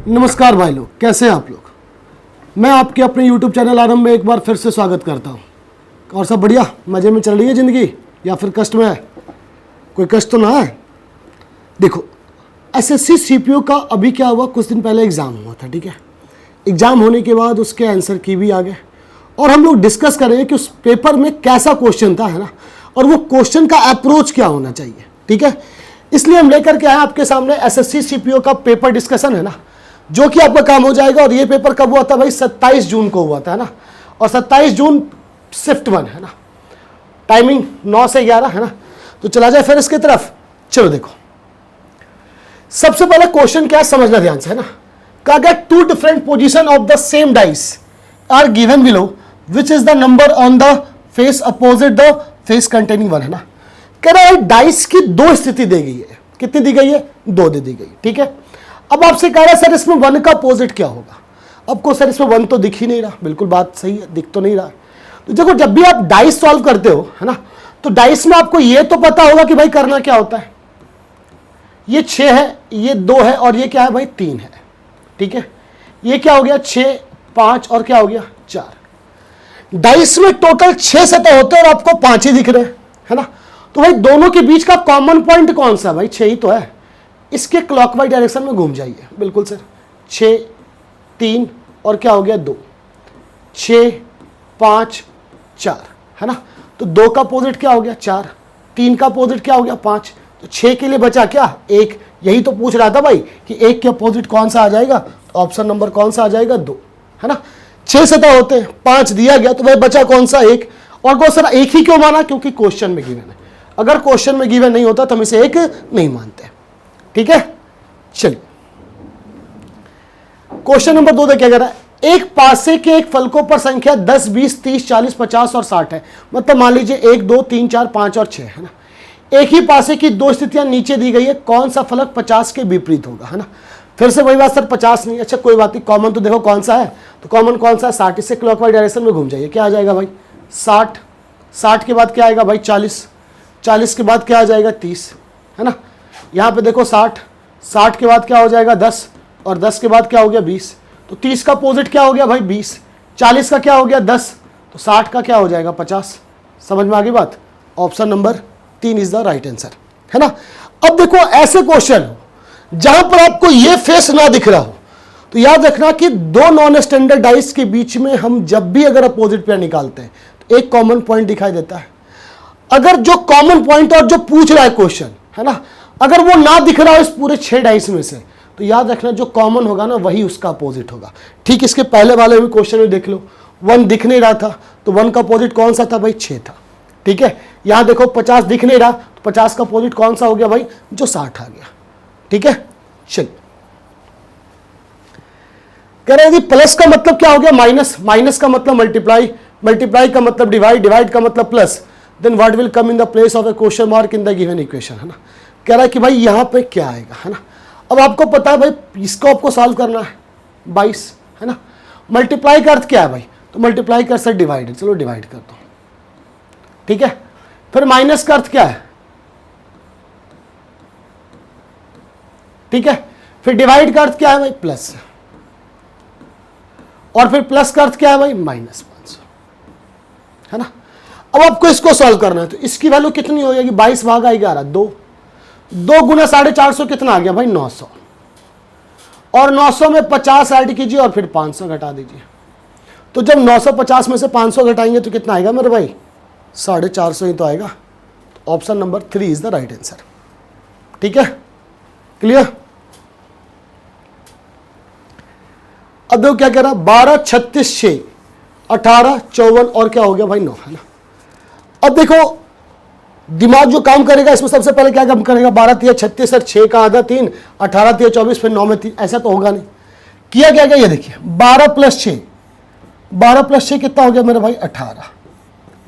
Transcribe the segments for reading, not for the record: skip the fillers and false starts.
नमस्कार भाई लोग, कैसे हैं आप लोग। मैं आपके अपने YouTube चैनल आरंभ में एक बार फिर से स्वागत करता हूं। और सब बढ़िया, मज़े में चल रही है ज़िंदगी या फिर कष्ट में है? कोई कष्ट तो ना है। देखो, SSC CPO का अभी क्या हुआ, कुछ दिन पहले एग्ज़ाम हुआ था, ठीक है। एग्ज़ाम होने के बाद उसके आंसर की भी आ गए और हम लोग डिस्कस करेंगे कि उस पेपर में कैसा क्वेश्चन था, है ना, और वो क्वेश्चन का अप्रोच क्या होना चाहिए, ठीक है। इसलिए हम लेकर के आए आपके सामने SSC CPO का पेपर डिस्कशन, है ना, जो कि आपका काम हो जाएगा। और ये पेपर कब हुआ था भाई? 27 जून को हुआ था, है ना। और 27 जून शिफ्ट 1, है ना, टाइमिंग 9 से 11, है ना। तो चला जाए फिर इसके तरफ। चलो देखो, सबसे पहले क्वेश्चन क्या समझना ध्यान से, है ना। कहा गया 2 different position of the same dice are given below, which is the number on the face opposite the face containing 1, है ना। कह रहा है डाइस की 2 स्थिति दी गई है। कितनी दी गई है? 2 दे दी गई, ठीक है। अब आपसे कह रहा है सर इसमें 1 का अपोजिट क्या होगा। आपको सर इसमें 1 तो दिख ही नहीं रहा। बिल्कुल बात सही है, दिख तो नहीं रहा। तो देखो, जब भी आप डाइस सॉल्व करते हो, है ना, तो डाइस में आपको ये तो पता होगा कि भाई करना क्या होता है। ये 6 है, ये 2 है और ये क्या है भाई? 3 है, ठीक है। ये क्या हो गया? 6, 5 और क्या हो गया? 4। डाइस में टोटल 6 सतह होते हैं और आपको 5 ही दिख रहे हैं, है ना। तो भाई दोनों के बीच का कॉमन पॉइंट कौन सा है भाई? 6 ही तो है। इसके क्लॉकवाइज डायरेक्शन में घूम जाइए। बिल्कुल सर, 6, 3 और क्या हो गया? 2, 6, 5, 4, है ना। तो 2 का अपोजिट क्या हो गया? 4। 3 का अपोजिट क्या हो गया? 5। तो 6 के लिए बचा क्या? 1। यही तो पूछ रहा था भाई कि 1 के अपोजिट कौन सा आ जाएगा। तो ऑप्शन नंबर कौन सा आ जाएगा? 2, है ना। 6 सतह होते हैं, 5 दिया गया, तो भाई बचा कौन सा? 1। और को सर 1 ही क्यों माना? क्योंकि क्वेश्चन में गिवन है। अगर क्वेश्चन में गिवन नहीं होता तो हम इसे 1 नहीं मानते, ठीक है। चलिए, क्वेश्चन नंबर 2 क्या कह रहा है? एक पासे के एक फलकों पर संख्या 10, 20, 30, 40, 50 और 60 है। मतलब मान लीजिए 1, 2, 3, 4, 5 और 6, है ना। एक ही पासे की 2 स्थितियां नीचे दी गई है। कौन सा फलक 50 के विपरीत होगा, है ना। फिर से वही बात, सर 50 नहीं। अच्छा कोई बात नहीं, कॉमन तो देखो कौन सा है। तो कॉमन कौन सा है? 60। इससे क्लॉकवाइज डायरेक्शन में घूम जाइए। क्या आ जाएगा भाई? 60। 60 के बाद क्या आएगा भाई? 40। 40 के बाद क्या आ जाएगा? 30, है ना। यहाँ पे देखो 60। 60 के बाद क्या हो जाएगा? 10। और 10 के बाद क्या हो गया? 20। तो 30 का अपोजिट क्या हो गया भाई? 20। 40 का क्या हो गया? 10। तो 60 का क्या हो जाएगा? 50। समझ में आ गई बात? Option number 3 is the right answer, है ना। अब देखो, ऐसे क्वेश्चन हो जहां पर आपको ये फेस ना दिख रहा हो, तो याद रखना कि 2 नॉन स्टैंडर्ड डाइस के बीच में हम जब भी अगर अपोजिट पेयर निकालते हैं तो एक कॉमन पॉइंट दिखाई देता है। अगर जो कॉमन पॉइंट और जो पूछ रहा है क्वेश्चन, है ना, अगर वो ना दिख रहा हो इस पूरे 6 डाइस में से, तो याद रखना जो कॉमन होगा ना वही उसका अपोजिट होगा। ठीक, इसके पहले वाले भी क्वेश्चन में देख लो, 1 दिख नहीं रहा था तो 1 का अपोजिट कौन सा था भाई? 6 था, ठीक है। यहां देखो 50 दिख नहीं रहा तो 50 का अपोजिट कौन सा हो गया भाई? जो 60 आ गया, ठीक है। चलिए, कह रहे हैं प्लस का मतलब क्या हो गया? माइनस। माइनस का मतलब मल्टीप्लाई, मल्टीप्लाई का मतलब डिवाइड, डिवाइड का मतलब plus. Then what will come in the place of a question mark in the given equation, है ना। कह रहा है कि भाई यहां पे क्या आएगा, है ना। अब आपको पता है भाई इसको आपको सॉल्व करना है 22, है ना। मल्टीप्लाई का अर्थ क्या है भाई? तो मल्टीप्लाई का अर्थ डिवाइड। चलो डिवाइड कर दो, ठीक है। फिर माइनस का अर्थ क्या है? ठीक है। फिर डिवाइड का अर्थ क्या है भाई? प्लस। और फिर प्लस का अर्थ क्या है भाई? -500, है ना। अब आपको इसको सॉल्व करना है तो इसकी वैल्यू कितनी हो जाएगी? 22 भागा 11, 2। 2 गुना 450 कितना आ गया भाई? 900। और 900 में 50 ऐड कीजिए और फिर 500 घटा दीजिए। तो जब 950 में से 500 घटाएंगे तो कितना आएगा मेरे भाई? 450 ही तो आएगा। तो option number 3 is the right answer, ठीक है। क्लियर? अब देखो क्या कह रहा है? 12, 36, 6, 18, 54 और क्या हो गया भाई? 9, है ना। अब देखो दिमाग जो काम करेगा इसमें सबसे पहले क्या काम करेगा? 12 तिया 36 और 6 का आधा 3, 18 तिया 24, फिर 9 में 3। ऐसा तो होगा नहीं। किया क्या? ये देखिए 12 + 6, 12 + 6 कितना हो गया मेरे भाई? 18।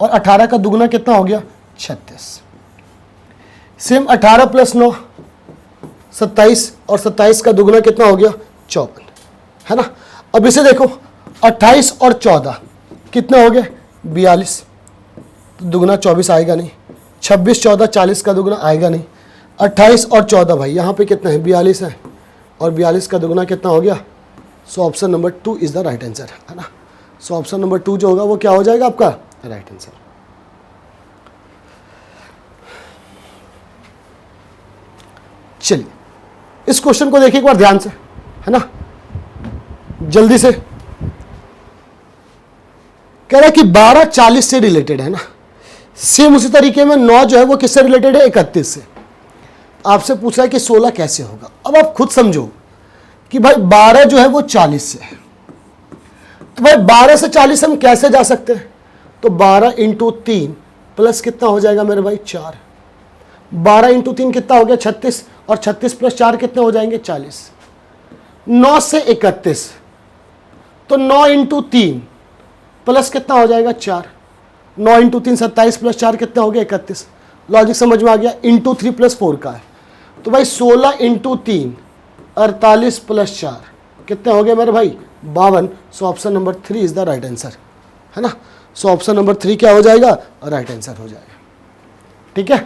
और 18 का दुगना कितना हो गया? 36। सेम 18 + 9 27, और 27 का दुगना कितना हो गया? 54, है ना। अब इसे देखो 28 और 14 कितना हो गया? 42। दुगना 24 आएगा नहीं। 26, 14, 40 का दुगना आएगा नहीं। 28 और 14 भाई यहाँ पे कितना है? 42 है। और 42 का दुगुना कितना हो गया। So option number 2 is the right answer, है ना। सो ऑप्शन नंबर 2 जो होगा वो क्या हो जाएगा आपका राइट आंसर। चलिए इस क्वेश्चन को देखिए एक बार ध्यान से, है ना, जल्दी से। कह रहा है कि 12 40 से रिलेटेड है ना। सेम उसी तरीके में 9 जो है वो किससे रिलेटेड है, 31 से। आपसे पूछ रहा है कि 16 कैसे होगा। अब आप खुद समझो कि भाई 12 जो है वो 40 से है, तो भाई 12 से 40 हम कैसे जा सकते हैं। तो 12 इंटू 3 प्लस कितना हो जाएगा मेरे भाई 4। 12 इंटू 3 कितना हो गया 36, और 36 प्लस 4 कितने हो जाएंगे 40। 9 से 31, तो 9 इंटू 3 प्लस कितना हो जाएगा 4। 9 इंटू 3 27 प्लस 4 कितना हो गया 31। लॉजिक समझ में आ गया। इंटू 3 प्लस 4 का है, तो भाई 16 इंटू 3 48 प्लस 4 कितने हो गए मेरे भाई 52। So option number 3 is the right answer, है ना। सो ऑप्शन नंबर 3 क्या हो जाएगा, राइट आंसर हो जाएगा। ठीक है।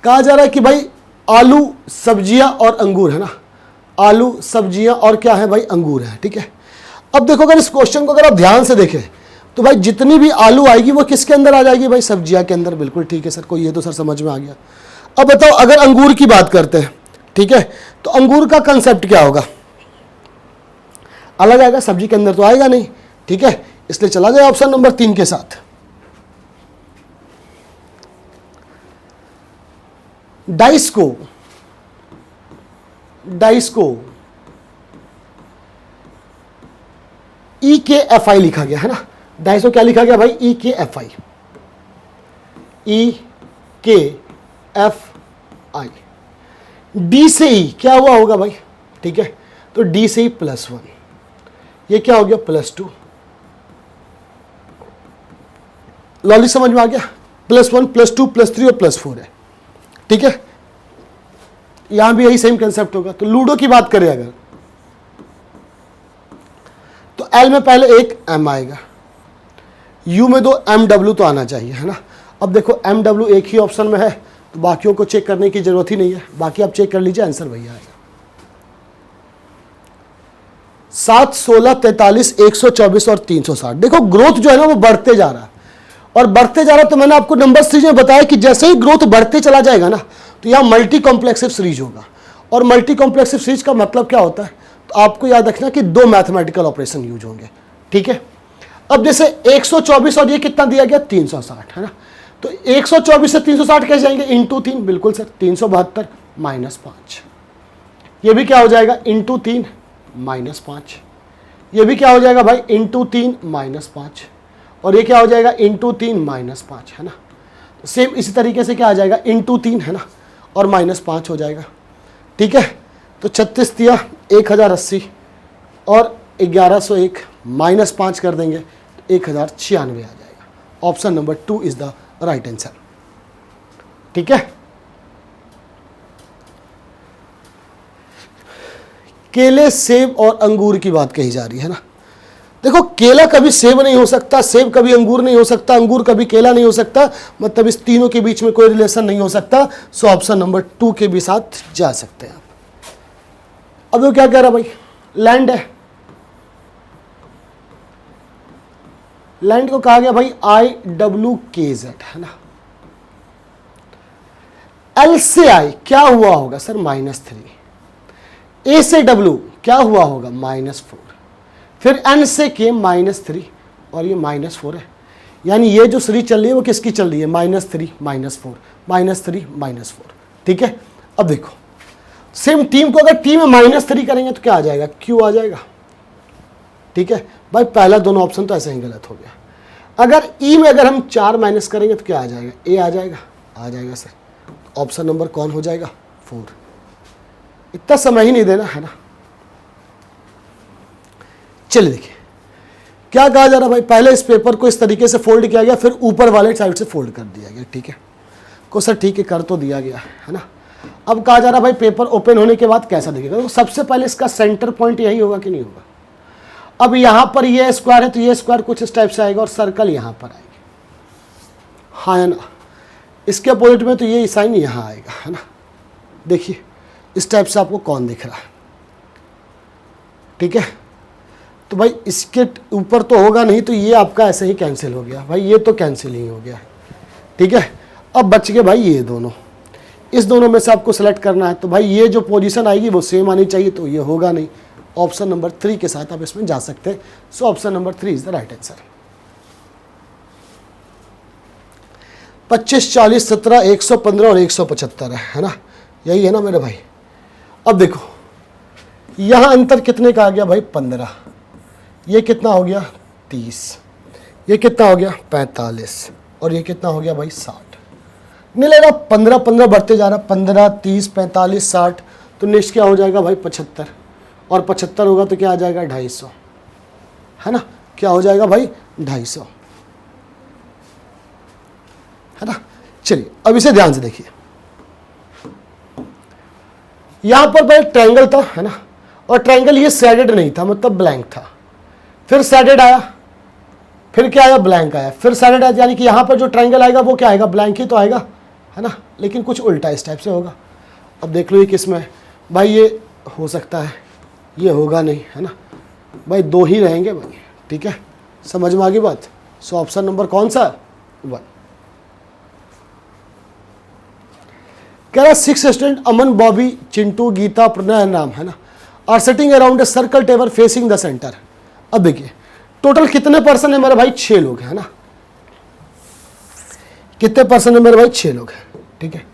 कहा जा रहा है कि भाई आलू सब्जियां और अंगूर, है ना। आलू सब्जियां और क्या है भाई अंगूर है। ठीक है। अब देखो अगर इस क्वेश्चन को अगर आप ध्यान से देखें तो भाई जितनी भी आलू आएगी वो किसके अंदर आ जाएगी भाई सब्जियां के अंदर। बिल्कुल ठीक है सर, कोई ये तो सर समझ में आ गया। अब बताओ अगर अंगूर की बात करते हैं, ठीक है, तो अंगूर का कंसेप्ट क्या होगा, अलग आएगा, सब्जी के अंदर तो आएगा नहीं। ठीक है, इसलिए चला जाए ऑप्शन नंबर 3 के साथ। डाइस को EKFI लिखा गया, है ना। डाइस को क्या लिखा गया भाई EKFI। EKFI। डी से ई क्या हुआ होगा भाई। ठीक है, तो डी से ई +1, ये क्या हो गया +2। लॉजिक समझ में आ गया। +1 +2 +3 और +4 है। ठीक है, यहां भी यही सेम कंसेप्ट होगा। तो लूडो की बात करें अगर, तो एल में पहले एक एम आएगा, यू में 2 MW तो आना चाहिए, है ना। अब देखो MW एक ही ऑप्शन में है, तो बाकियों को चेक करने की जरूरत ही नहीं है, बाकी आप चेक कर लीजिए, आंसर वही आएगा। 7 16 43 124 और 360। देखो ग्रोथ जो है ना वो बढ़ते जा रहा है, और बढ़ते जा रहा है। तो मैंने आपको नंबर सीरीज में बताया कि जैसे ही ग्रोथ बढ़ते चला जाएगा ना, तो यहां मल्टी कॉम्प्लेक्सिव सीरीज होगा। और मल्टी कॉम्प्लेक्सिव सीरीज का मतलब क्या होता है, तो आपको याद रखना कि 2 मैथमेटिकल ऑपरेशन यूज होंगे। ठीक है। अब जैसे 124 और ये कितना दिया गया 360, है ना। तो 124 से 360 कैसे जाएंगे, इंटू 3। बिल्कुल सर, 372 -5। ये भी क्या हो जाएगा इंटू 3 -5। ये भी क्या हो जाएगा भाई इंटू 3 -5। और ये क्या हो जाएगा इंटू 3 -5, है ना। तो सेम इसी तरीके से क्या आ जाएगा इंटू 3, है ना, और -5 हो जाएगा। ठीक है। तो 36 दिया 1080 और 1101 -5 कर देंगे तो 1096 आ जाएगा। Option number 2 is the right answer. ठीक है। केले सेब और अंगूर की बात कही जा रही है ना। देखो केला कभी सेब नहीं हो सकता, सेब कभी अंगूर नहीं हो सकता, अंगूर कभी केला नहीं हो सकता, मतलब इस तीनों के बीच में कोई रिलेशन नहीं हो सकता। सो ऑप्शन नंबर 2 के भी साथ जा सकते हैं आप। अब वो क्या कह रहा भाई, लैंड है, लैंड को कहा गया भाई IWKZ, है ना। L से I क्या हुआ होगा सर -3, A से W क्या हुआ होगा -4, फिर N से K -3 और ये -4 है। यानी ये जो सीरीज चल रही है वो किसकी चल रही है, -3 -4 -3 -4। ठीक है। अब देखो सेम टीम को अगर टी में -3 करेंगे तो क्या आ जाएगा, Q आ जाएगा। ठीक है भाई, पहला दोनों ऑप्शन तो ऐसे ही गलत हो गया। अगर ई में अगर हम 4 माइनस करेंगे तो क्या आ जाएगा, ए आ जाएगा सर। ऑप्शन नंबर कौन हो जाएगा 4। इतना समय ही नहीं देना, है ना। चलिए देखिए क्या कहा जा रहा भाई, पहले इस पेपर को इस तरीके से फोल्ड किया गया, फिर ऊपर वाले साइड से फोल्ड कर दिया गया। ठीक है को सर ठीक है कर तो दिया गया, है ना। अब कहा जा रहा भाई पेपर ओपन होने के बाद कैसा दिखेगा, तो सबसे पहले इसका सेंटर पॉइंट यही होगा कि नहीं होगा। अब यहां पर ये स्क्वायर है तो ये स्क्वायर कुछ इस टाइप से आएगा और सर्कल यहां पर आएगी, हाँ है ना। इसके अपोजिट में तो ये साइन यहां आएगा, है ना। देखिए इस टाइप से आपको कौन दिख रहा है, ठीक है। तो भाई इसके ऊपर तो होगा नहीं, तो ये आपका ऐसे ही कैंसिल हो गया भाई, ये तो कैंसिल ही हो गया, ठीक है। अब बच गए भाई ये दोनों, इस दोनों में से आपको सेलेक्ट करना है। तो भाई ये जो पोजीशन आएगी वो सेम आनी चाहिए, तो ये होगा नहीं। ऑप्शन नंबर 3 के साथ आप इसमें जा सकते हैं। So option number 3 is the right answer. 25, 40, 17, 115 और 175 है ना, यही है ना मेरे भाई। अब देखो यहां अंतर कितने का आ गया भाई, 15। ये कितना हो गया 30, ये कितना हो गया 45, और ये कितना हो गया भाई 60। मिलेगा 15 15 बढ़ते जा रहा, 15, 30, 45, 60। तो नेक्स्ट क्या हो जाएगा भाई 75, और 75 होगा तो क्या आ जाएगा 250, है ना। क्या हो जाएगा भाई 250, है ना। चलिए अब इसे ध्यान से देखिए, यहां पर भाई ट्रायंगल था, है ना, और ट्रायंगल ये सैडेड नहीं था, मतलब ब्लैंक था। फिर सैडेड आया, फिर क्या आया ब्लैंक आया, फिर सैडेड आया, यानी कि यहां पर जो ट्रायंगल आएगा वो क्या आएगा, ब्लैंक ही तो आएगा, है ना। लेकिन कुछ उल्टा इस टाइप से होगा। अब देख लो ये किस में है भाई, ये हो सकता है, ये होगा नहीं, है ना भाई, 2 ही रहेंगे भाई, ठीक है। समझ में आ गई बात। सो ऑप्शन नंबर कौन सा, 1। कह रहा 6 स्टूडेंट अमन, बॉबी, चिंटू, गीता, प्रणय नाम, है ना, are sitting around a circle table facing the centre. अब देखिए टोटल कितने पर्सन है मेरे भाई, 6 लोग हैं, है ना। कितने पर्सन है मेरे भाई, 6 लोग हैं, ठीक है।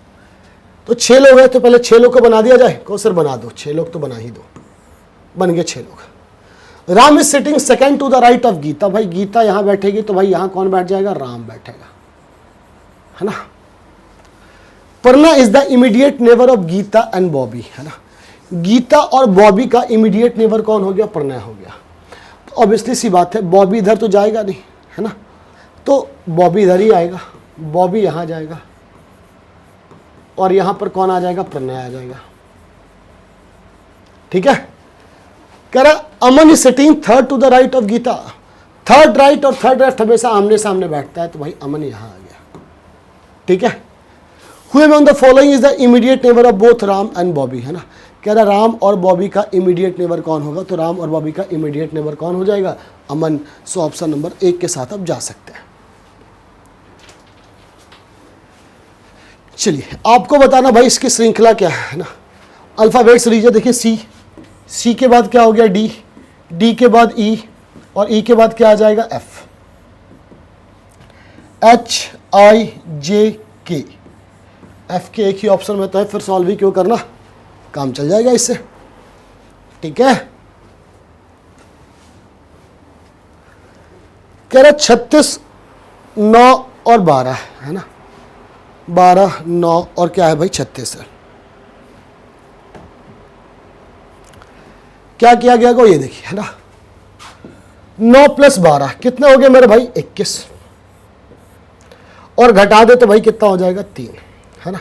तो 6 लोग हैं, तो पहले 6 लोग को बना दिया जाए, को सर बना दो, 6 लोग तो बना ही दो, बन गए 6 लोग। Ram is sitting second to the right of Geeta, भाई गीता यहां बैठेगी, तो भाई यहां कौन बैठ जाएगा, राम बैठेगा, है ना। Pranay is the immediate neighbour of Geeta and Bobby, है ना। गीता और बॉबी का इमीडिएट नेबर कौन हो गया, प्रणय हो गया। तो ऑब्वियसली सी बात है, बॉबी इधर तो जाएगा नहीं, है ना, तो बॉबी इधर ही आएगा, बॉबी यहां जाएगा, और यहां पर कौन आ जाएगा, प्रणय आ जाएगा, ठीक है। कह रहा Aman is sitting third to the right of Geeta. Third right और थर्ड लेफ्ट हमेशा आमने सामने बैठता है, तो भाई अमन यहां आ गया, ठीक है। हुए on the following is the immediate neighbour of both Ram and Bobby, है ना। कह रहा राम और बॉबी का इमीडिएट नेबर कौन होगा, तो राम और बॉबी का इमीडिएट नेबर कौन हो जाएगा, अमन। सो ऑप्शन नंबर 1 के साथ आप जा सकते हैं। चलिए आपको बताना भाई इसकी श्रृंखला क्या है ना। अल्फाबेट्स लीजिए, देखिए सी के बाद क्या हो गया डी के बाद ई, और ई के बाद क्या आ जाएगा एफ, HIJK। एफ के एक ही ऑप्शन में तो है, फिर सॉल्व ही क्यों करना, काम चल जाएगा इससे, ठीक है। कह रहा 36, 9 और 12, है ना, 12, 9 और क्या है भाई 36 है। क्या किया गया को ये देखिए, है ना, 9 + 12 कितने हो गए मेरे भाई 21, और घटा दे तो भाई कितना हो जाएगा 3, है ना,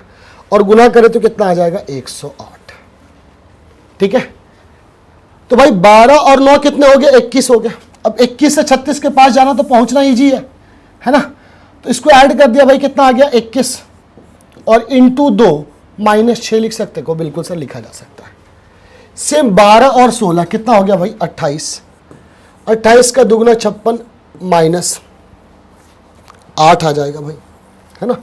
और गुना करे तो कितना आ जाएगा 108, ठीक है। तो भाई 12 और 9 कितने हो गए 21 हो गए। अब 21 से 36 के पास जाना तो पहुंचना इजी है ना। तो इसको ऐड कर दिया भाई, कितना आ गया 21, और इंटू 2 -6 लिख सकते को, बिल्कुल सर लिखा जा सकता है। सेम 12 और 16 कितना हो गया भाई 28, 28 का दुगना 56 -8 आ जाएगा भाई, है ना।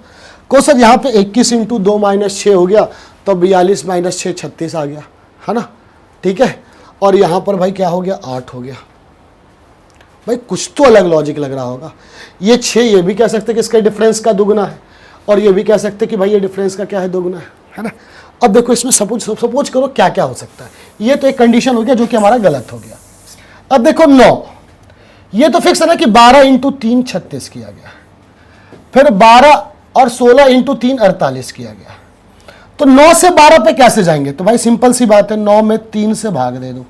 को सर यहाँ पे 21 इंटू 2 -6 हो गया, तो 42 -6 36 आ गया, है ना, ठीक है। और यहाँ पर भाई क्या हो गया 8 हो गया। भाई कुछ तो अलग लॉजिक लग रहा होगा। ये 6 ये भी कह सकते कि इसका डिफरेंस का दुगना है, और ये भी कह सकते कि भाई ये डिफरेंस का क्या है दुगना है ना। अब देखो इसमें सपोज करो क्या क्या हो सकता है। ये तो एक कंडीशन हो गया जो कि हमारा गलत हो गया। अब देखो 9, ये तो फिक्स है ना कि 12 इंटू 3 36 किया गया, फिर 12 और 16 इंटू 3 48 किया गया। तो 9 से 12 पे कैसे जाएंगे, तो भाई सिंपल सी बात है, 9 में 3 से भाग दे दो,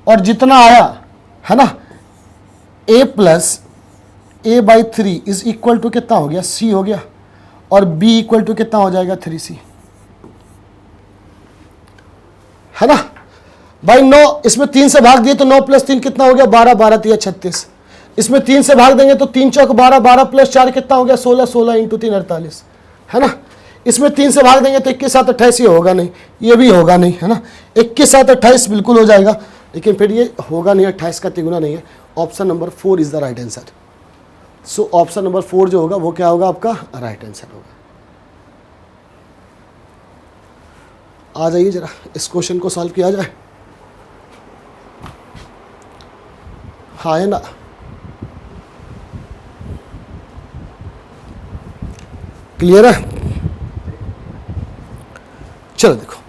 और जितना आया है ना a + a/3 is equal to कितना हो गया c हो गया, और b इक्वल टू कितना हो जाएगा 3c, है ना भाई। 9 इसमें 3 से भाग दिए तो 9 + 3 कितना हो गया 12, 12 3 36। इसमें 3 से भाग देंगे तो 3 चौक 12, 12 + 4 कितना हो गया 16, 16 इंटू 3 48, है ना। इसमें 3 से भाग देंगे तो 21 7 28 ये होगा नहीं, ये भी होगा नहीं, है ना। 21 7 28 बिल्कुल हो जाएगा, लेकिन फिर ये होगा नहीं, 28 का तिगुना नहीं है। Option number 4 is the right answer. So option number 4 जो होगा वो क्या होगा आपका राइट आंसर होगा। आ जाइए जरा इस क्वेश्चन को सॉल्व किया जाए। हाँ है ना, क्लियर है। चलो देखो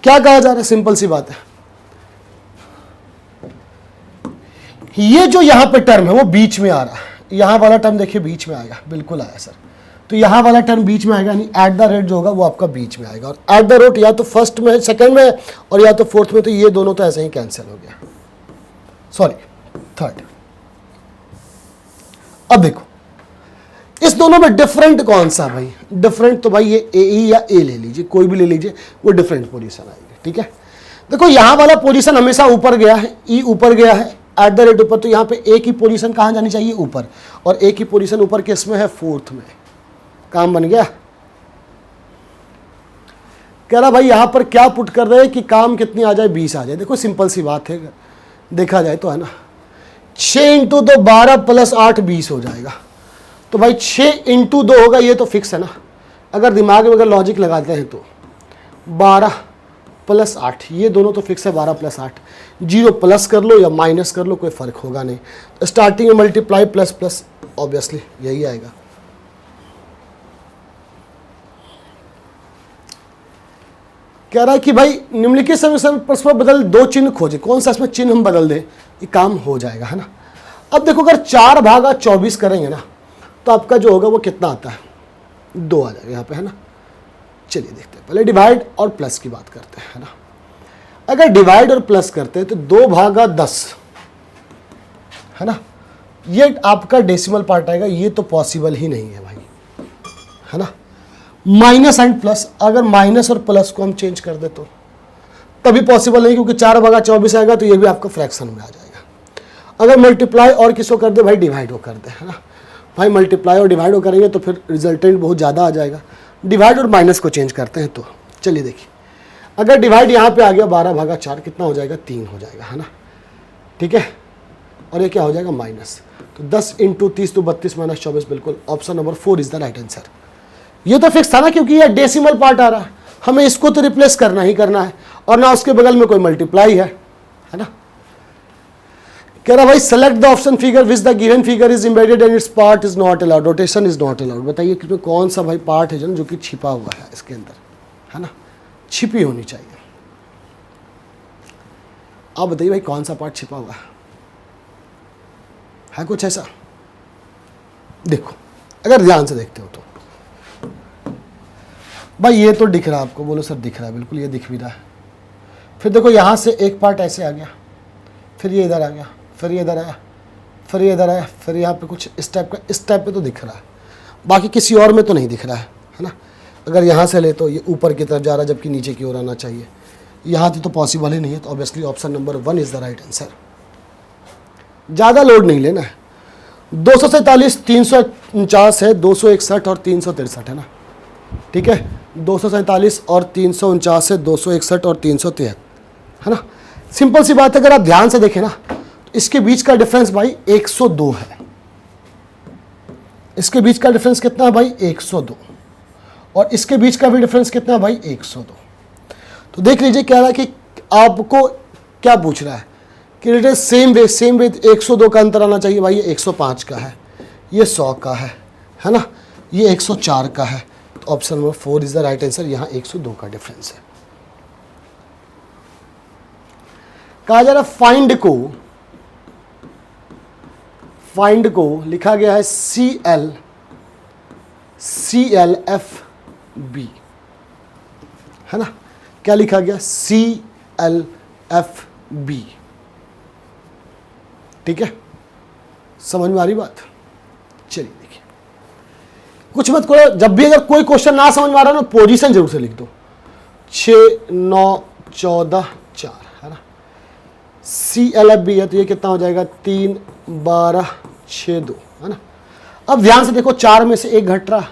क्या कहा जा रहा है, सिंपल सी बात है। ये जो यहां पे टर्म है वो बीच में आ रहा है, यहां वाला टर्म देखिए बीच में आएगा, बिल्कुल आया सर। तो यहां वाला टर्म बीच में आएगा, यानी एट द रेट जो होगा वो आपका बीच में आएगा, और एट द रेट या तो फर्स्ट में सेकंड में और या तो फोर्थ में, तो ये दोनों तो ऐसे ही कैंसिल हो गया, सॉरी थर्ड। अब देखो इस दोनों में डिफरेंट कौन सा भाई, डिफरेंट तो भाई ये ए या ए ले लीजिए, कोई भी ले लीजिए, वो डिफरेंट पोजीशन आएगी, ठीक है। देखो यहां वाला पोजीशन हमेशा ऊपर गया है, ई ऊपर गया है एट द रेट ऊपर, तो यहां पे ए की पोजीशन कहां जानी चाहिए ऊपर, और ए की पोजीशन ऊपर किस में है फोर्थ में। काम बन गया। कह रहा भाई यहां पर क्या पुट कर रहे हैं कि काम कितनी आ जाए, 20 आ जाए। देखो सिंपल सी बात है, देखा जाए तो है ना, 6 इंटू 2 12 प्लस 8 20 हो जाएगा। तो भाई 6 इंटू 2 होगा, ये तो फिक्स है ना। अगर दिमाग में अगर लॉजिक लगाते हैं तो 12 प्लस 8, ये दोनों तो फिक्स है, 12 प्लस 8, 0 प्लस कर लो या माइनस कर लो कोई फर्क होगा नहीं। तो स्टार्टिंग में मल्टीप्लाई प्लस प्लस ऑब्वियसली यही आएगा। कह रहा है कि भाई निम्नलिखित समीकरण परस्पर बदल 2 चिन्ह खोजे, कौन सा इसमें चिन्ह हम बदल दें, ये काम हो जाएगा, है ना। अब देखो अगर 4 भागा 24 करेंगे ना, तो आपका जो होगा वो कितना आता है, 2 आ जाएगा यहाँ पे, है ना। चलिए देखते हैं, पहले डिवाइड और प्लस की बात करते हैं, है ना। अगर डिवाइड और प्लस करते हैं तो 2 भागा 10, है ना, ये आपका डेसिमल पार्ट आएगा, ये तो पॉसिबल ही नहीं है भाई, है ना। माइनस एंड प्लस, अगर माइनस और प्लस को हम चेंज कर दे तो तभी पॉसिबल नहीं, क्योंकि 4 भागा 24 आएगा तो ये भी आपका फ्रैक्शन में आ जाएगा। अगर मल्टीप्लाई और किसको कर दे भाई, डिवाइड हो कर दे, है ना। भाई मल्टीप्लाई और डिवाइड हो करेंगे तो फिर रिजल्टेंट बहुत ज़्यादा आ जाएगा। डिवाइड और माइनस को चेंज करते हैं तो चलिए देखिए, अगर डिवाइड यहाँ पे आ गया 12 भागा 4 कितना हो जाएगा, 3 हो जाएगा, है ना, ठीक है। और ये क्या हो जाएगा माइनस, तो 10 इंटू 30 तो 32 माइनस 24, बिल्कुल option number 4 is the right answer. ये तो फिक्स था ना, क्योंकि ये डेसिमल पार्ट आ रहा है, हमें इसको तो रिप्लेस करना ही करना है, और ना उसके बगल में कोई मल्टीप्लाई है ना। कह रहा भाई select the option figure which the given figure is embedded and it's part is not allowed, rotation is not allowed. बताइए कि कौन सा भाई पार्ट है जो कि छिपा हुआ है इसके अंदर, है ना, छिपी होनी चाहिए। आप बताइए भाई कौन सा पार्ट छिपा हुआ है कुछ ऐसा। देखो अगर ध्यान से देखते हो तो भाई ये तो दिख रहा है आपको, बोलो सर दिख रहा है, बिल्कुल ये दिख भी रहा है। फिर देखो यहाँ से एक पार्ट ऐसे आ गया, फिर ये इधर आ गया, फिर ये इधर आया, फिर ये इधर आया, फिर यहाँ पे कुछ इस टाइप का, इस टाइप पे तो दिख रहा है, बाकी किसी और में तो नहीं दिख रहा है ना। अगर यहाँ से ले तो ये ऊपर की तरफ जा रहा है, जबकि नीचे की ओर आना चाहिए, यहाँ से तो पॉसिबल ही नहीं है। तो obviously option number 1 is the right answer. ज़्यादा लोड नहीं लेना है। 247 349 है, 261 और 363 है ना, ठीक है। 247 और 349 है, 261 और 363 है ना। सिंपल सी बात है, अगर आप ध्यान से देखें ना तो इसके बीच का डिफरेंस भाई 102 है। इसके बीच का डिफरेंस कितना है भाई 102, और इसके बीच का भी डिफरेंस कितना है भाई 102। तो देख लीजिए कह रहा है कि आपको क्या पूछ रहा है कि इट इज सेम वे 102 का अंतर आना चाहिए। भाई ये 105 का है, ये 100 का है ना, ये 104 का है। तो option number 4 is the right answer. यहाँ 102 का डिफरेंस है। कहा जा रहा फाइंड को लिखा गया है CLFB, है ना। क्या लिखा गया CLFB, ठीक है। समझ में आ रही बात। चलिए देखिए, कुछ मत करो, जब भी अगर कोई क्वेश्चन ना समझ में आ रहा ना, पोजीशन जरूर से लिख दो, 6 9 14 4, है ना। CLFB है तो ये कितना हो जाएगा 3 12 6 2, है ना। अब ध्यान से देखो, 4 में से 1 घट रहा,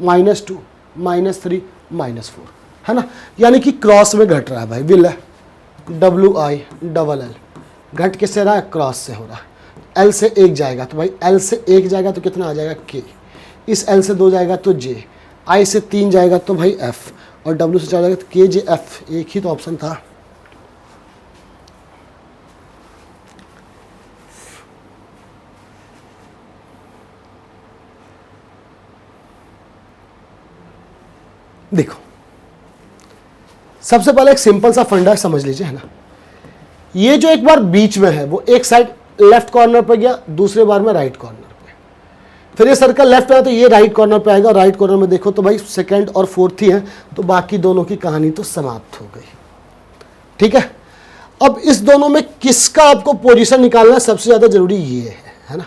-2 -3 -4, है ना, यानी कि क्रॉस में घट रहा है भाई, विल है WILL, घट किससे रहा है, क्रॉस से हो रहा है। L से 1 जाएगा तो भाई L से 1 जाएगा तो कितना आ जाएगा K, इस L से 2 जाएगा तो J, I से 3 जाएगा तो भाई F, और W से 4 जाएगा तो KJF, एक ही तो ऑप्शन था। देखो सबसे पहले एक सिंपल सा फंडा समझ लीजिए, है ना, ये जो एक बार बीच में है वो एक साइड लेफ्ट कॉर्नर पे गया, दूसरे बार में राइट कॉर्नर पे, फिर ये सर्कल लेफ्ट पे आया तो ये राइट कॉर्नर पे आएगा, राइट कॉर्नर में देखो तो भाई सेकंड और फोर्थ ही है, तो बाकी दोनों की कहानी तो समाप्त हो गई। ठीक है, अब इस दोनों में किसका आपको पोजीशन निकालना सबसे ज्यादा जरूरी ये है ना।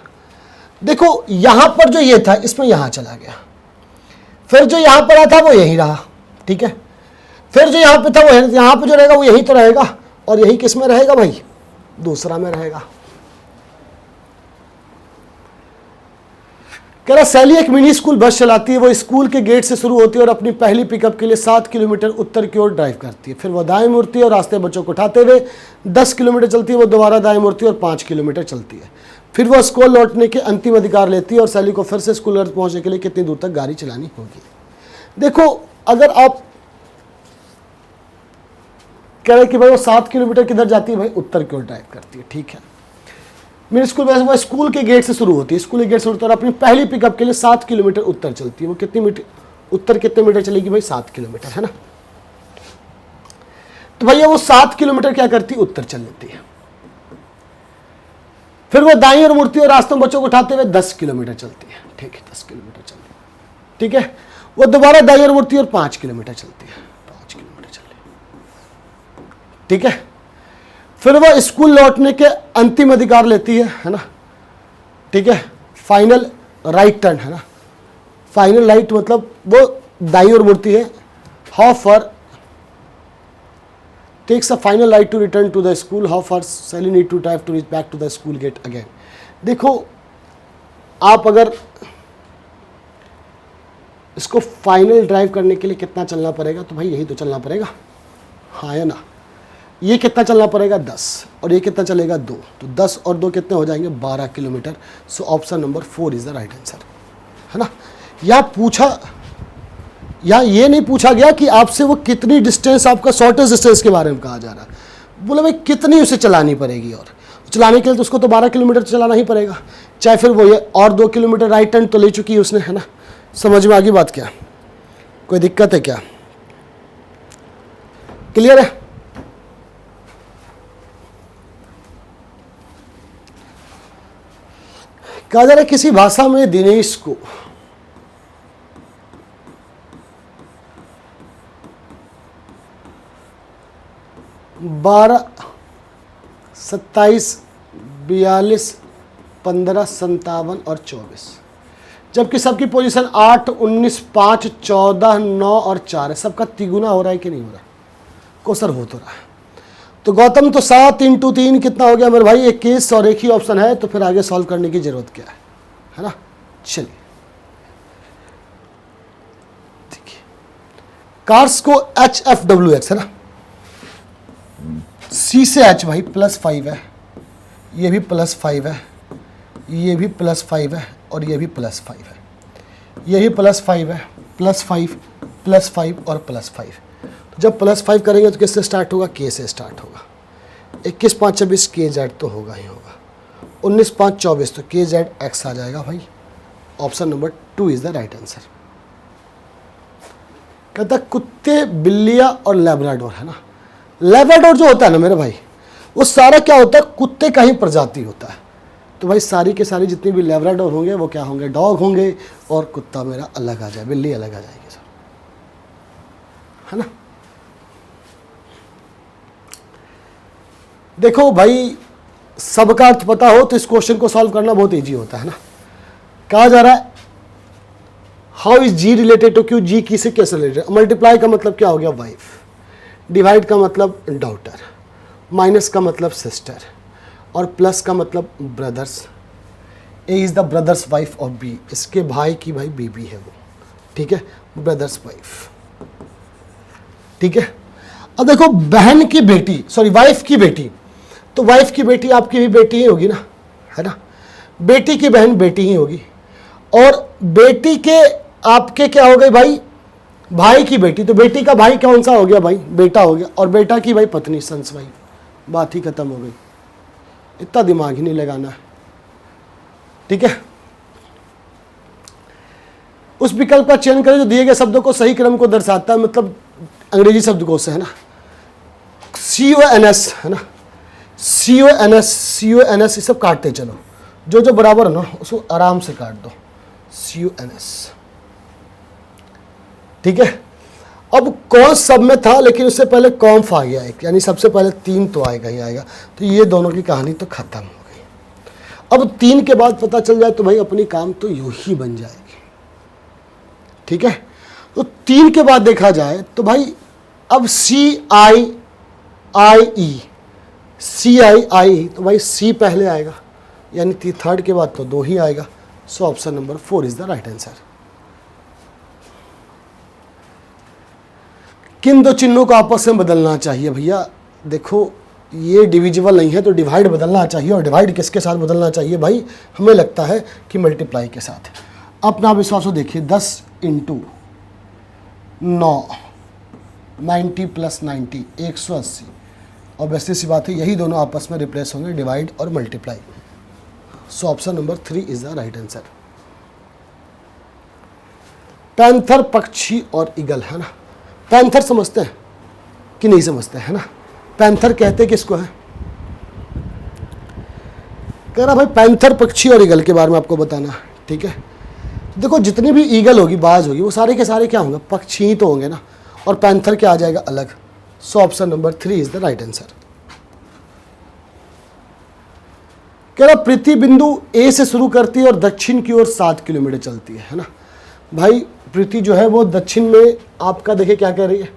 देखो यहां पर जो ये था इसमें यहां चला गया, फिर जो यहां पर था वो यही रहा, ठीक है, फिर जो यहां पे था वो यहां पे जो रहेगा वो यही तो रहेगा, और यही किस में रहेगा भाई, दूसरा में रहेगा। कह रहा सैली एक मिनी स्कूल बस चलाती है, वो स्कूल के गेट से शुरू होती है और अपनी पहली पिकअप के लिए 7 किलोमीटर उत्तर की ओर ड्राइव करती है, फिर वो दाएं मुड़ती है और रास्ते बच्चों को उठाते हुए 10 किलोमीटर चलती है, वो दोबारा दाएं मुड़ती है और 5 किलोमीटर चलती है, फिर वो स्कूल लौटने के अंतिम अधिकार लेती है और सैली को फिर से स्कूल घर पहुंचने के लिए कितनी दूर तक गाड़ी चलानी होगी। देखो अगर आप कह रहे कि भाई वो 7 किलोमीटर किधर जाती है, भाई उत्तर की ओर ड्राइव करती है, ठीक है, मेरे स्कूल वैसे वो स्कूल के गेट से शुरू होती है, स्कूल के गेट से शुरू होती है और अपनी पहली पिकअप के लिए 7 किलोमीटर उत्तर चलती है, वो कितनी मीटर उत्तर कितने मीटर चलेगी भाई, 7 किलोमीटर, है ना। तो भैया वो 7 किलोमीटर क्या करती है, उत्तर चल लेती है, फिर वो दाईं ओर मुड़ती है और रास्ते में बच्चों को उठाते हुए 10 किलोमीटर चलती है, ठीक है, 10 किलोमीटर चलती है, ठीक है, वो दोबारा दाईं ओर मुड़ती है और 5 किलोमीटर चलती है, 5 किलोमीटर चल रही है, ठीक है, फिर वो स्कूल लौटने के अंतिम अधिकार लेती है ना, ठीक है, फाइनल राइट टर्न, है ना, फाइनल राइट मतलब वो दाईं ओर मुड़ती है, how for takes a final right to return to the school, how far Sally need to drive to reach back to the school gate again। देखो आप अगर इसको फाइनल ड्राइव करने के लिए कितना चलना पड़ेगा, तो भाई यही तो चलना पड़ेगा, हाँ या ना, ये कितना चलना पड़ेगा 10, और ये कितना चलेगा 2, तो 10 और 2 कितने हो जाएंगे 12 kilometre. So option number 4 is the right answer, है ना। या ये नहीं पूछा गया कि आपसे वो कितनी डिस्टेंस, आपका शॉर्टेस्ट डिस्टेंस के बारे में कहा जा रहा है, बोले भाई कितनी उसे चलानी पड़ेगी, और चलाने के लिए तो उसको तो 12 किलोमीटर चलाना ही पड़ेगा, चाहे फिर वो ये और 2 किलोमीटर राइट टर्न तो ले चुकी है उसने, है ना। समझ में आ गई बात, क्या कोई दिक्कत है क्या, क्लियर है। कहा जा रहा है किसी भाषा में दिनेश को 12, 27, 42, 15, 57 और 24, जबकि सबकी पोजीशन 8, 19, 5, 14, 9 और 4 है, सबका तिगुना हो रहा है कि नहीं हो रहा, कोसर हो तो रहा है। तो गौतम तो 7 × 3 कितना हो गया मेरे भाई, 21, और एक ही ऑप्शन है, तो फिर आगे सॉल्व करने की जरूरत क्या है ना। चलिए देखिए, कार्स को HFWX है ना, C से H भाई +5 है, ये भी +5 है, ये भी +5 है, और ये भी +5 है, ये भी +5 है, +5, +5 और +5। तो जब +5 करेंगे तो किससे स्टार्ट होगा, K से स्टार्ट होगा। 21, 5, 26 KZ तो होगा ही होगा, 19, 5, 24 तो KZX आ जाएगा भाई। Option number 2 is the right answer. कहता कुत्ते, बिल्लियाँ और लैब्राडोर, है ना। लैब्राडोर जो होता है ना मेरे भाई, वो सारा क्या होता है, कुत्ते का ही प्रजाति होता है। तो भाई सारी के सारी जितनी भी लैब्राडोर होंगे वो क्या होंगे, डॉग होंगे, और कुत्ता मेरा अलग आ जाए, बिल्ली अलग आ जाएगी सर, है ना। देखो भाई सबका अर्थ पता हो तो इस क्वेश्चन को सॉल्व करना बहुत इजी होता है ना। कहा जा रहा है how is G related to Q, G किसे कैसे रिलेटेड। मल्टीप्लाई का मतलब क्या हो गया, वाइफ, डिवाइड का मतलब डॉटर, माइनस का मतलब सिस्टर, और प्लस का मतलब brothers. A is the brother's wife of B, इसके भाई की भाई बीबी है वो, ठीक है, ब्रदर्स वाइफ। ठीक है, अब देखो बहन की बेटी, सॉरी वाइफ की बेटी, तो वाइफ की बेटी आपकी भी बेटी ही होगी ना, है ना। बेटी की बहन बेटी ही होगी, और बेटी के आपके क्या हो गए भाई, भाई की बेटी, तो बेटी का भाई कौन सा हो गया भाई, बेटा हो गया, और बेटा की भाई पत्नी, सन्स वाइफ, बात ही खत्म हो गई। इतना दिमाग ही नहीं लगाना है। ठीक है, उस विकल्प का चयन करें जो दिए गए शब्दों को सही क्रम को दर्शाता है, मतलब अंग्रेजी शब्दकोश है ना, CONS है ना, CONS ये सब काटते चलो, जो जो बराबर है ना उसको आराम से काट दो, CONS। ठीक है, अब कौन सब में था, लेकिन उससे पहले कॉम्फ आ गया एक, यानी सबसे पहले 3 तो आएगा ही आएगा, तो ये दोनों की कहानी तो खत्म हो गई। अब 3 के बाद पता चल जाए तो भाई अपनी काम तो यूं ही बन जाएगी। ठीक है, तो 3 के बाद देखा जाए तो भाई अब CIIE, तो भाई C पहले आएगा, यानी 3rd के बाद तो 2 ही आएगा। So option number 4 is the right answer. किन दो चिन्हों को आपस में बदलना चाहिए भैया, देखो ये डिविजिबल नहीं है तो डिवाइड बदलना चाहिए, और डिवाइड किसके साथ बदलना चाहिए भाई, हमें लगता है कि मल्टीप्लाई के साथ। अपना विश्वास देखिए, 10 × 9 90 + 90 180, और वैसे सी बात है यही दोनों आपस में रिप्लेस होंगे, डिवाइड और multiply. So option number 3 is the right answer. Panther पक्षी और ईगल, है ना, पैंथर समझते हैं कि नहीं समझते, है ना। पैंथर कहते किसको है, कह रहा भाई पैंथर पक्षी और ईगल के बारे में आपको बताना। ठीक है, देखो जितनी भी ईगल होगी, बाज होगी, वो सारे के सारे क्या होंगे, पक्षी ही तो होंगे ना, और पैंथर क्या आ जाएगा अलग। So option number 3 is the right answer. कह रहा पृथ्वी बिंदु A से शुरू करती है और दक्षिण की ओर 7 किलोमीटर चलती है ना। भाई पृथ्वी जो है वो दक्षिण में आपका देखिए क्या कह रही है,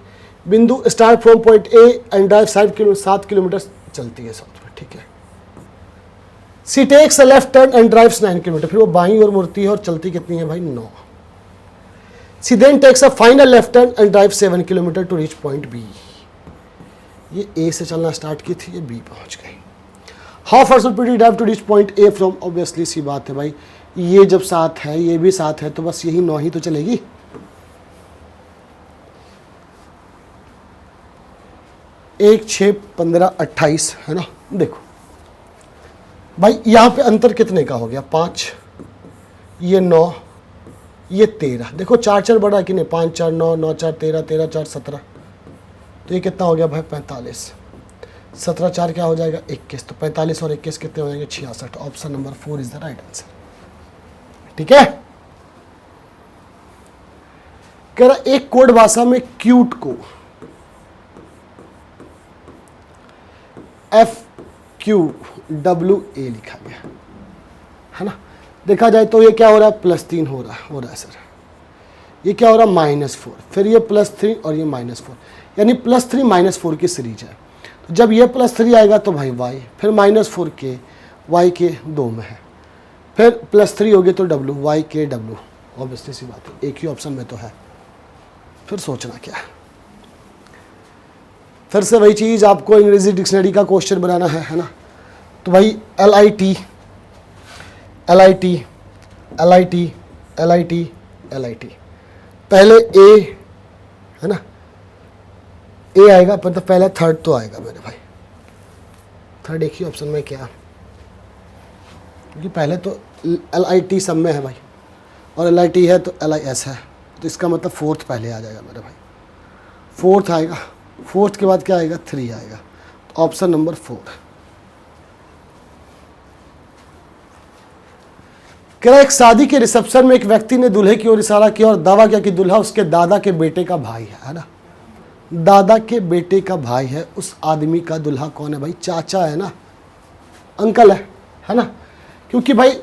Bindu start from point A and drive 7 kilometre चलती है साउथ में। ठीक है, she takes a left turn and drives 9 kilometre, फिर वो बाईं ओर मुड़ती है और चलती कितनी है भाई 9। She then takes a final left turn and drive 7 kilometre to reach point B। ये A से चलना स्टार्ट की थी, ये B पहुंच गई। How far should Prithvi drive to reach point A from, obviously सी बात है भाई, ये जब 7 है ये भी 7 है, तो बस यही 9 ही तो चलेगी। एक 6 15 28 है ना। देखो भाई यहाँ पे अंतर कितने का हो गया, 5, ये 9, ये 13। देखो 4 4 बढ़ा कि नहीं, 5 4 9 9 4 13 13 4 17, तो ये कितना हो गया भाई 45। 17 4 क्या हो जाएगा 21, तो 45 और 21 कितने हो जाएंगे 66। Option number 4 is the right answer. ठीक है, कह रहा एक कोड भाषा में क्यूट को FQWA लिखा गया, है ना। देखा जाए तो ये क्या हो रहा है, +3 हो रहा है सर। ये क्या हो रहा है -4, फिर ये +3 और ये -4, यानी +3 -4 की सीरीज है। तो जब ये +3 आएगा तो भाई y, फिर -4 के y के 2 में है, फिर +3 हो गए तो W, y के W, ऑब्वियसली सी बात है, एक ही ऑप्शन में तो है, फिर सोचना क्या है। फिर से वही चीज़, आपको अंग्रेजी डिक्शनरी का क्वेश्चन बनाना है ना। तो भाई LIT पहले A है ना, A आएगा, मतलब पहले 3rd तो आएगा मेरे भाई, 3rd एक ही ऑप्शन में क्या, क्योंकि पहले तो LIT सब में है भाई, और LIT है तो LIS है, तो इसका मतलब 4th पहले आ जाएगा मेरे भाई, 4th आएगा, 4th के बाद क्या आएगा 3 आएगा, तो ऑप्शन नंबर 4। कह रहा एक शादी के रिसेप्शन में एक व्यक्ति ने दूल्हे की ओर इशारा किया और दावा किया कि दूल्हा उसके दादा के बेटे का भाई है ना। दादा के बेटे का भाई है, उस आदमी का दूल्हा कौन है भाई, चाचा है ना, अंकल है ना, क्योंकि भाई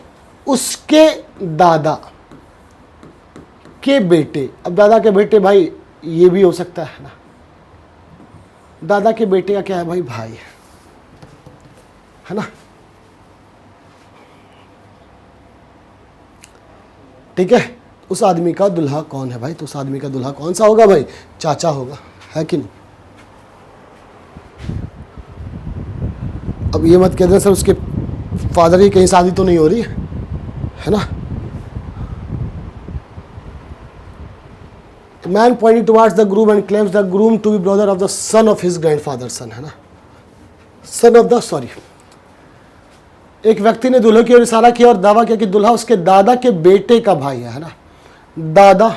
उसके दादा के बेटे, अब दादा के बेटे भाई ये भी हो सकता है ना, दादा के बेटे का क्या है भाई, भाई है ना। ठीक है, उस आदमी का दूल्हा कौन है भाई? तो उस आदमी का दूल्हा कौन सा होगा भाई? चाचा होगा, है कि नहीं? अब ये मत कहते सर उसके फादर की कहीं शादी तो नहीं हो रही है ना? Man pointing towards the groom and claims the groom to be brother of the son of his grandfather son, है ना? सन ऑफ द, सॉरी, एक व्यक्ति ने दूल्हे की ओर इशारा किया और दावा किया कि दूल्हा उसके दादा के बेटे का भाई है ना? दादा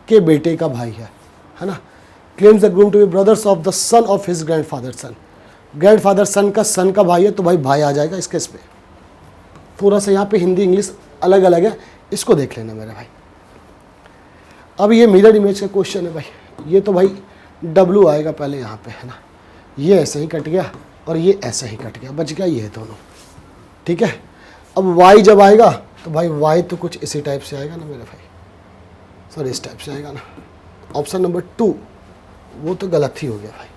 के बेटे का भाई है ना? Claims the groom to be brothers of the son of his grandfather son. Grandfather son का भाई है, तो भाई भाई आ जाएगा इस केस पे। थोड़ा सा यहाँ पे हिंदी इंग्लिश अलग अलग है, इसको देख लेना मेरे भाई। अब ये मिरर इमेज का क्वेश्चन है भाई, ये तो भाई W आएगा पहले यहाँ पे, है ना? ये ऐसे ही कट गया और ये ऐसे ही कट गया, बच गया ये दोनों, ठीक है। अब Y जब आएगा तो भाई Y तो कुछ इसी टाइप से आएगा ना मेरे भाई, सॉरी इस टाइप से आएगा ना। ऑप्शन नंबर 2 वो तो गलत ही हो गया भाई।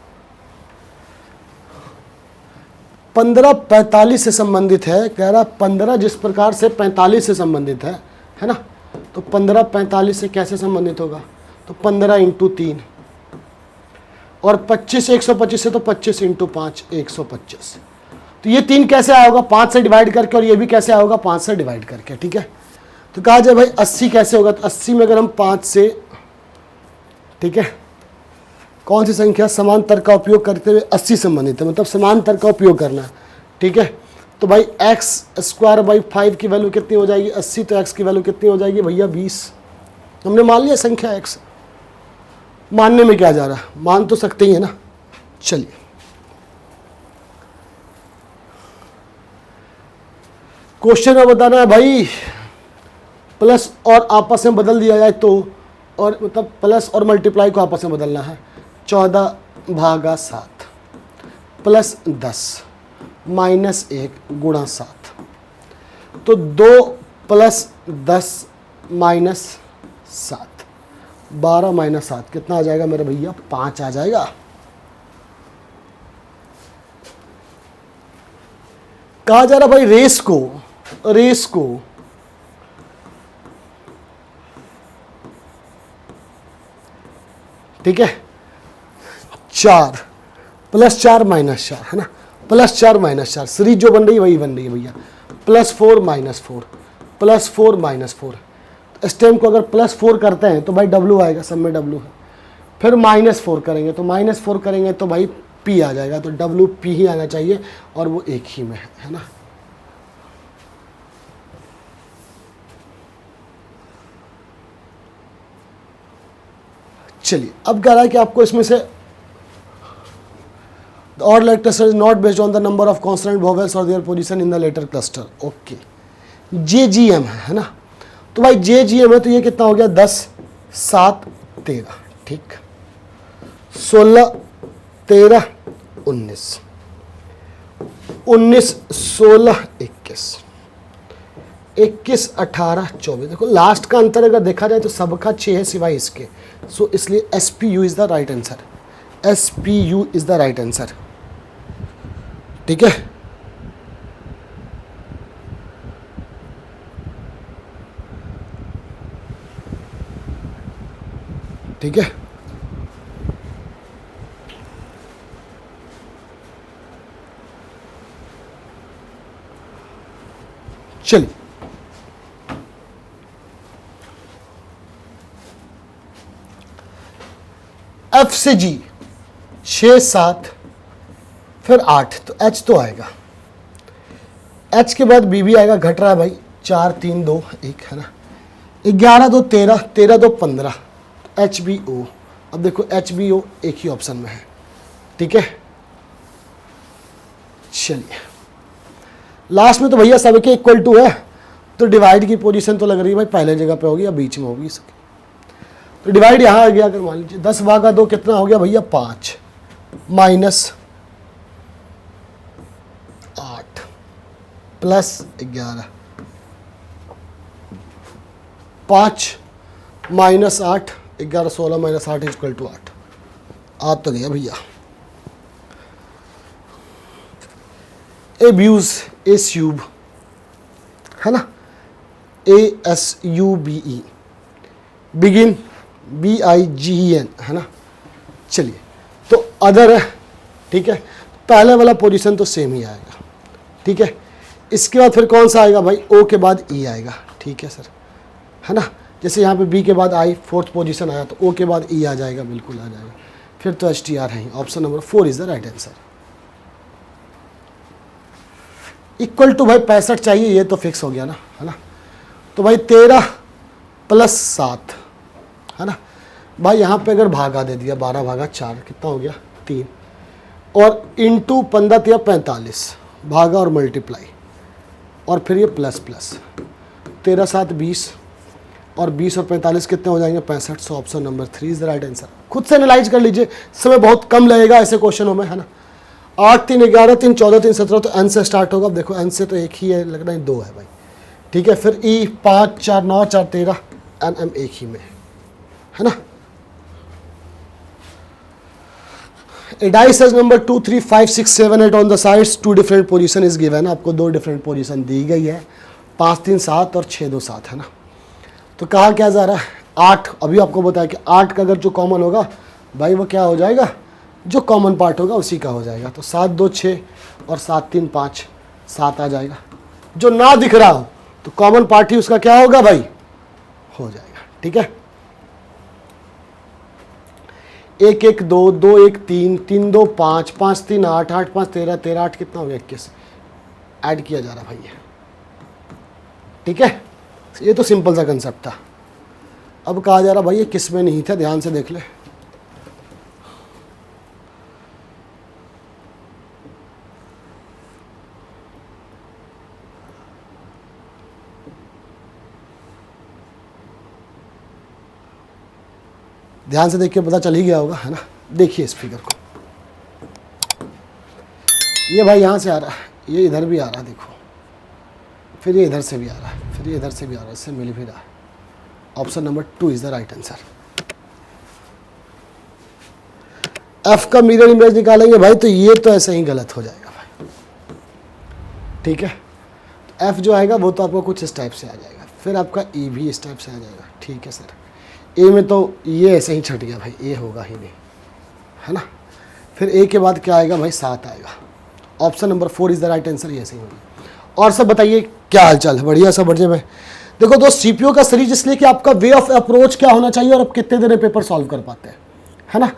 15-45 से संबंधित है, कह रहा 15 जिस प्रकार से 45 से संबंधित है ना? तो 15-45 से कैसे संबंधित होगा? तो 15 × 3 और 25 125 से, तो 25 × 5 125। तो ये 3 कैसे आया होगा? 5 से डिवाइड करके, और ये भी कैसे आया होगा? 5 से डिवाइड करके, ठीक है। तो कहा जाए भाई 80 कैसे होगा? तो 80 में अगर हम 5 से, ठीक है, कौन सी संख्या समांतर का उपयोग करते हुए 80 संबंधित है, मतलब समांतर का उपयोग करना है, ठीक है। तो भाई x² 5 की वैल्यू कितनी हो जाएगी? 80। तो x की वैल्यू कितनी हो जाएगी भैया? 20। हमने मान लिया संख्या x, मानने में क्या जा रहा है, मान तो सकते ही है ना। चलिए क्वेश्चन में बताना है भाई, प्लस और आपस में बदल दिया जाए तो, और मतलब प्लस और मल्टीप्लाई को आपस में बदलना है। 14/7 प्लस 10 माइनस 1 गुणा 7, तो 2 प्लस 10 माइनस 7, 12 माइनस 7 कितना आ जाएगा मेरे भैया? 5 आ जाएगा। कहा जा रहा भाई रेस को ठीक है, 4 प्लस 4 माइनस 4, है ना? प्लस 4 माइनस 4 सीरीज जो बन रही है वही बन रही है भैया। Plus 4 minus 4 plus 4 minus 4। इस टाइम को अगर प्लस 4 करते हैं तो भाई W आएगा, सब में W है। फिर माइनस 4 करेंगे तो भाई P आ जाएगा, तो WP ही आना चाहिए, और वो एक ही में है ना? चलिए अब कह रहा है कि आपको इसमें से the odd letter cluster is not based on the number of consonant vowels or their position in the letter cluster. Okay, JGM है ना? तो भाई JGM है, तो ये कितना हो गया? 10 7 13, ठीक, 16 13 19 19 16 21 21 18 24। देखो लास्ट का अंतर अगर देखा जाए तो सबका 6 है सिवाय इसके, सो इसलिए SPU is the right answer. SPU is the right answer, ठीक है। ठीक है, चलिए F से G 6 7 फिर 8, तो H तो आएगा। H के बाद B भी आएगा, घट रहा है भाई, 4 3 2 1, है ना? 11 2 13 13 2 15, HBO। अब देखो HBO एक ही ऑप्शन में है, ठीक है। चलिए लास्ट में तो भैया सबके इक्वल टू है, तो डिवाइड की पोजीशन तो लग रही है भाई पहले जगह पे होगी या बीच में होगी इसके। तो डिवाइड यहाँ आ गया, अगर मान लीजिए 10/2 कितना हो गया भैया? 5 minus 8 plus 11, 5 minus 8 11 16 minus 8 equal to 8। आ तो गया भैया। एब्यूज एस्यूब है ना? ASUBE बिगिन BIGEN है ना। चलिए तो अदर है, ठीक है, पहले वाला पोजीशन तो सेम ही आएगा, ठीक है। इसके बाद फिर कौन सा आएगा भाई, O के बाद E आएगा, ठीक है सर, है ना। जैसे यहाँ पे B के बाद I फोर्थ पोजीशन आया तो O के बाद E आ जाएगा, बिल्कुल आ जाएगा। फिर तो HTR है ही। Option number 4 is the right answer. Equal to भाई 65 चाहिए, ये तो फिक्स हो गया ना, है ना। तो भाई 13 + 7 है ना भाई। यहाँ पे अगर भागा दे दिया 12 भागा 4 कितना हो गया 3, और इंटू 15 या 45 भागा और मल्टीप्लाई, और फिर ये प्लस 13 7 20, और 20 और 45 कितने हो जाएंगे 65। So option number 3 is the right answer. खुद से एनालाइज कर लीजिए, समय बहुत कम लगेगा ऐसे क्वेश्चनों में, है ना। 8 3 11 3 14 3 17 तो N से स्टार्ट होगा। अब देखो N से तो एक ही है, लग रहा है 2 है भाई, ठीक है। फिर E 5 4 9 4 13 NM एक ही में है ना। A dice has number 2 3 5 6 7 8 on the sides, 2 different position is given। आपको 2 डिफरेंट पोजीशन दी गई है, 5 3 7 और 6 2 7 है ना। तो कहा क्या जा रहा है 8, अभी आपको बताया कि 8 का अगर जो कॉमन होगा भाई वो क्या हो जाएगा, जो कॉमन पार्ट होगा उसी का हो जाएगा। तो 7 2 6 और 7 3 5 7 आ जाएगा। जो ना दिख रहा हो तो कॉमन पार्ट ही उसका क्या होगा भाई, हो जाएगा, ठीक है। 1 1 2 2 1 3 3 2 5 5 3 8 8 5 13 13 8 कितना हो गया 21। ऐड किया जा रहा भाई ये, ठीक है। ये तो सिंपल सा कंसेप्ट था। अब कहा जा रहा भाई ये किस में नहीं था, ध्यान से देख ले। ध्यान से देख के पता चल ही गया होगा, है ना। देखिए इस फिगर को, ये भाई यहाँ से आ रहा है, ये इधर भी आ रहा है देखो, फिर ये इधर से भी आ रहा है, फिर ये इधर से भी आ रहा है, इससे मिल भी रहा है। Option number 2 is the right answer. F का मिरर इमेज निकालेंगे भाई तो ये तो ऐसे ही गलत हो जाएगा भाई, ठीक है। तो F जो आएगा वो तो आपको कुछ इस टाइप से आ जाएगा, फिर आपका E भी इस टाइप से आ जाएगा, ठीक है सर। A में तो ये ऐसे ही छट गया भाई, A होगा ही नहीं, है ना। फिर A के बाद क्या आएगा भाई 7 आएगा। Option number 4 is the right answer, ये सही होगी। और सब बताइए क्या हालचाल है, बढ़िया सब बढ़िया में। देखो दोस्त सीपीयू का सीरीज इसलिए कि आपका वे ऑफ अप्रोच क्या होना चाहिए और आप कितने देर में पेपर सॉल्व कर पाते हैं, है ना।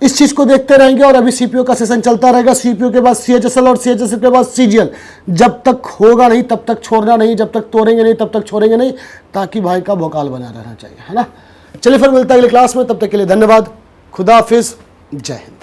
इस चीज़ को देखते रहेंगे और अभी सीपीयू का सेशन चलता रहेगा। सीपीयू के बाद CHSL और CHSL के बाद CGL। जब तक होगा नहीं तब तक छोड़ना नहीं, जब तक तोड़ेंगे नहीं तब तक छोड़ेंगे नहीं, ताकि भाई का भोकाल बना रहना चाहिए, है ना। चलिए फिर मिलता है अगली क्लास में, तब तक के लिए धन्यवाद, खुदा हाफिज, जय हिंद।